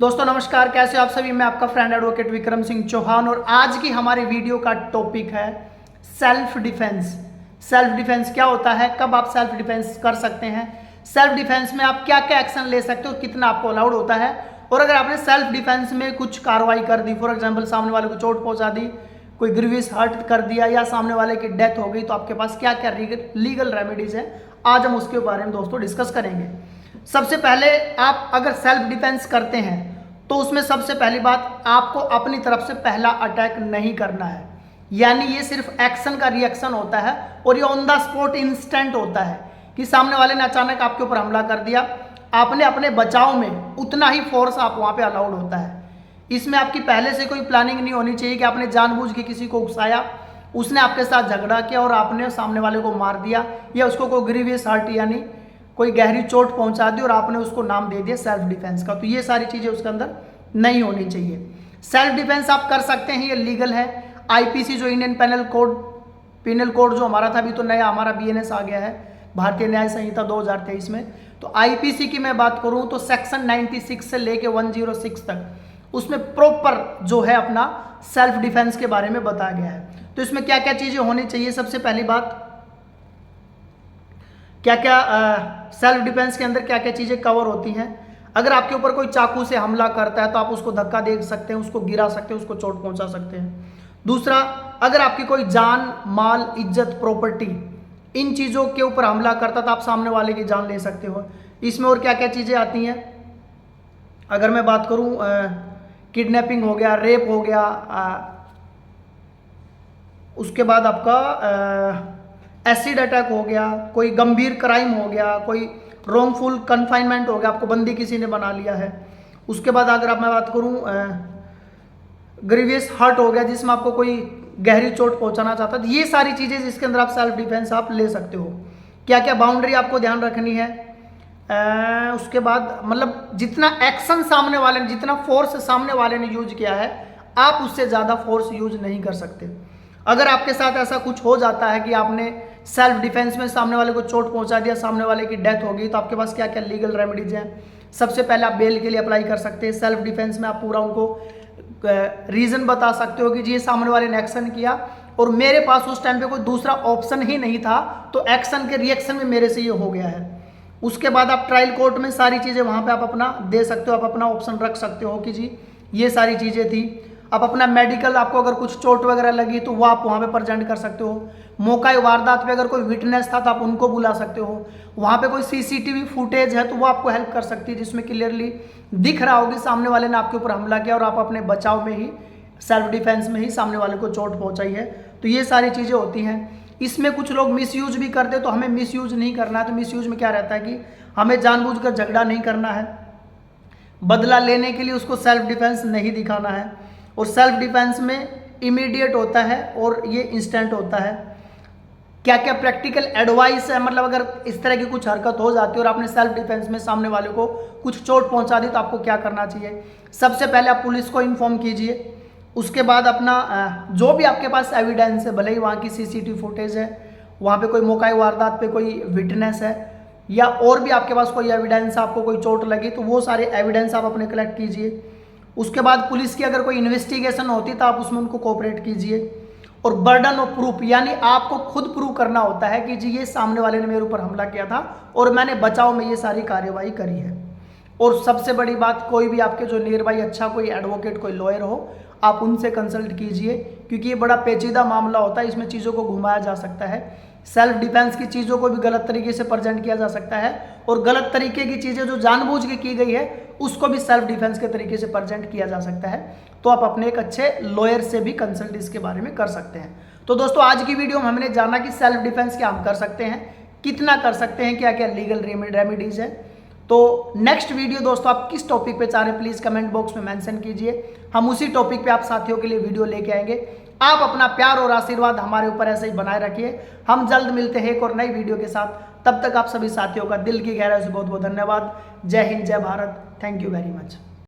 दोस्तों नमस्कार, कैसे हो आप सभी। मैं आपका फ्रेंड एडवोकेट विक्रम सिंह चौहान और आज की हमारी वीडियो का टॉपिक है सेल्फ डिफेंस। सेल्फ डिफेंस क्या होता है, कब आप सेल्फ डिफेंस कर सकते हैं, सेल्फ डिफेंस में आप क्या क्या एक्शन ले सकते हो, कितना आपको अलाउड होता है, और अगर आपने सेल्फ डिफेंस में कुछ कार्रवाई कर दी, फॉर एग्जाम्पल सामने वाले को चोट पहुंचा दी, कोई ग्रीवियस हर्ट कर दिया या सामने वाले की डेथ हो गई, तो आपके पास क्या क्या लीगल रेमेडीज है, आज हम उसके बारे में दोस्तों डिस्कस करेंगे। सबसे पहले आप अगर सेल्फ डिफेंस करते हैं तो उसमें सबसे पहली बात, आपको अपनी तरफ से पहला अटैक नहीं करना है। यानी ये सिर्फ एक्शन का रिएक्शन होता है और ये ऑन द स्पॉट इंस्टेंट होता है कि सामने वाले ने अचानक आपके ऊपर हमला कर दिया, आपने अपने बचाव में उतना ही फोर्स आप वहां पे अलाउड होता है। इसमें आपकी पहले से कोई प्लानिंग नहीं होनी चाहिए कि आपने जानबूझ के किसी को उकसाया, उसने आपके साथ झगड़ा किया और आपने सामने वाले को मार दिया या उसको कोई ग्रीवियस हर्ट यानी कोई गहरी चोट पहुंचा दी और आपने उसको नाम दे दिया सेल्फ डिफेंस का। तो ये सारी चीजें उसके अंदर नहीं होनी चाहिए। सेल्फ डिफेंस आप कर सकते हैं, ये लीगल है। आईपीसी जो इंडियन पेनल कोड जो हमारा था, अभी तो नया हमारा बीएनएस आ गया है, भारतीय न्याय संहिता 2023 में। तो आईपीसी की मैं बात करूं तो सेक्शन 96 से लेके 106 तक उसमें प्रॉपर जो है अपना सेल्फ डिफेंस के बारे में बताया गया है। तो इसमें क्या क्या चीजें होनी चाहिए, सबसे पहली बात क्या क्या सेल्फ डिफेंस के अंदर क्या क्या चीजें कवर होती हैं। अगर आपके ऊपर कोई चाकू से हमला करता है तो आप उसको धक्का दे सकते हैं, उसको गिरा सकते हैं, उसको चोट पहुंचा सकते हैं। दूसरा, अगर आपकी कोई जान माल इज्जत प्रॉपर्टी इन चीजों के ऊपर हमला करता तो आप सामने वाले की जान ले सकते हो। इसमें और क्या क्या चीजें आती हैं, अगर मैं बात करूं किडनैपिंग हो गया, रेप हो गया, उसके बाद आपका एसिड अटैक हो गया, कोई गंभीर क्राइम हो गया, कोई रॉन्गफुल कन्फाइनमेंट हो गया, आपको बंदी किसी ने बना लिया है। उसके बाद अगर मैं बात करूं ग्रीवियस हर्ट हो गया जिसमें आपको कोई गहरी चोट पहुंचाना चाहता है। ये सारी चीजें जिसके अंदर आप सेल्फ डिफेंस आप ले सकते हो। क्या क्या बाउंड्री आपको ध्यान रखनी है, उसके बाद मतलब जितना एक्शन सामने वाले ने, जितना फोर्स सामने वाले ने यूज किया है, आप उससे ज्यादा फोर्स यूज नहीं कर सकते। अगर आपके साथ ऐसा कुछ हो जाता है कि आपने सेल्फ डिफेंस में सामने वाले को चोट पहुंचा दिया, सामने वाले की डेथ हो गई, तो आपके पास क्या क्या लीगल रेमेडीज हैं। सबसे पहले आप बेल के लिए अप्लाई कर सकते हैं। सेल्फ डिफेंस में आप पूरा उनको रीजन बता सकते हो कि जी ये सामने वाले ने एक्शन किया और मेरे पास उस टाइम पे कोई दूसरा ऑप्शन ही नहीं था, तो एक्शन के रिएक्शन में मेरे से ये हो गया है। उसके बाद आप ट्रायल कोर्ट में सारी चीज़ें वहाँ पे आप अपना दे सकते हो, आप अपना ऑप्शन रख सकते हो कि जी ये सारी चीज़ें थी। आप अपना मेडिकल, आपको अगर कुछ चोट वगैरह लगी तो वो आप वहाँ पे प्रेजेंट कर सकते हो। मौका वारदात पे अगर कोई विटनेस था तो आप उनको बुला सकते हो। वहाँ पे कोई सीसीटीवी फुटेज है तो वो आपको हेल्प कर सकती है जिसमें क्लियरली दिख रहा होगा सामने वाले ने आपके ऊपर हमला किया और आप अपने बचाव में ही सेल्फ डिफेंस में ही सामने वाले को चोट पहुँचाई है। तो ये सारी चीज़ें होती हैं। इसमें कुछ लोग मिसयूज भी करते, तो हमें मिसयूज नहीं करना है। तो मिसयूज में क्या रहता है कि हमें जानबूझकर झगड़ा नहीं करना है, बदला लेने के लिए उसको सेल्फ डिफेंस नहीं दिखाना है। और सेल्फ डिफेंस में इमीडिएट होता है और ये इंस्टेंट होता है। क्या क्या प्रैक्टिकल एडवाइस है, मतलब अगर इस तरह की कुछ हरकत हो जाती है और आपने सेल्फ डिफेंस में सामने वाले को कुछ चोट पहुंचा दी तो आपको क्या करना चाहिए। सबसे पहले आप पुलिस को इन्फॉर्म कीजिए। उसके बाद अपना जो भी आपके पास एविडेंस है, भले ही वहाँ की सीसीटीवी फुटेज है, वहाँ पे कोई मौका वारदात पे कोई विटनेस है या और भी आपके पास कोई एविडेंस, आपको कोई चोट लगी तो वो सारे एविडेंस आप अपने कलेक्ट कीजिए। उसके बाद पुलिस की अगर कोई इन्वेस्टिगेशन होती तो आप उसमें उनको कोऑपरेट कीजिए। और बर्डन ऑफ प्रूफ, यानी आपको खुद प्रूव करना होता है कि जी ये सामने वाले ने मेरे ऊपर हमला किया था और मैंने बचाव में ये सारी कार्यवाही करी है। और सबसे बड़ी बात, कोई भी आपके जो नियर बाई अच्छा कोई एडवोकेट, कोई लॉयर हो, आप उनसे कंसल्ट कीजिए, क्योंकि ये बड़ा पेचीदा मामला होता है, इसमें चीज़ों को घुमाया जा सकता है। सेल्फ डिफेंस की चीज़ों को भी गलत तरीके से प्रेजेंट किया जा सकता है और गलत तरीके की चीज़ें जो जानबूझ के की गई है उसको भी सेल्फ डिफेंस के तरीके से प्रेजेंट किया जा सकता है। तो आप अपने एक अच्छे लॉयर से भी कंसल्ट इसके बारे में कर सकते हैं। तो दोस्तों आज की वीडियो में हमने जाना कि सेल्फ डिफेंस क्या हम कर सकते हैं, कितना कर सकते हैं, क्या क्या लीगल रेमेडीज है। तो नेक्स्ट वीडियो दोस्तों आप किस टॉपिक पे चाह रहे हैं प्लीज़ कमेंट बॉक्स में मेंशन कीजिए, हम उसी टॉपिक पे आप साथियों के लिए वीडियो लेके आएंगे। आप अपना प्यार और आशीर्वाद हमारे ऊपर ऐसे ही बनाए रखिए। हम जल्द मिलते हैं एक और नई वीडियो के साथ। तब तक आप सभी साथियों का दिल की गहराई से बहुत बहुत धन्यवाद। जय हिंद, जय Bharat, thank you very much.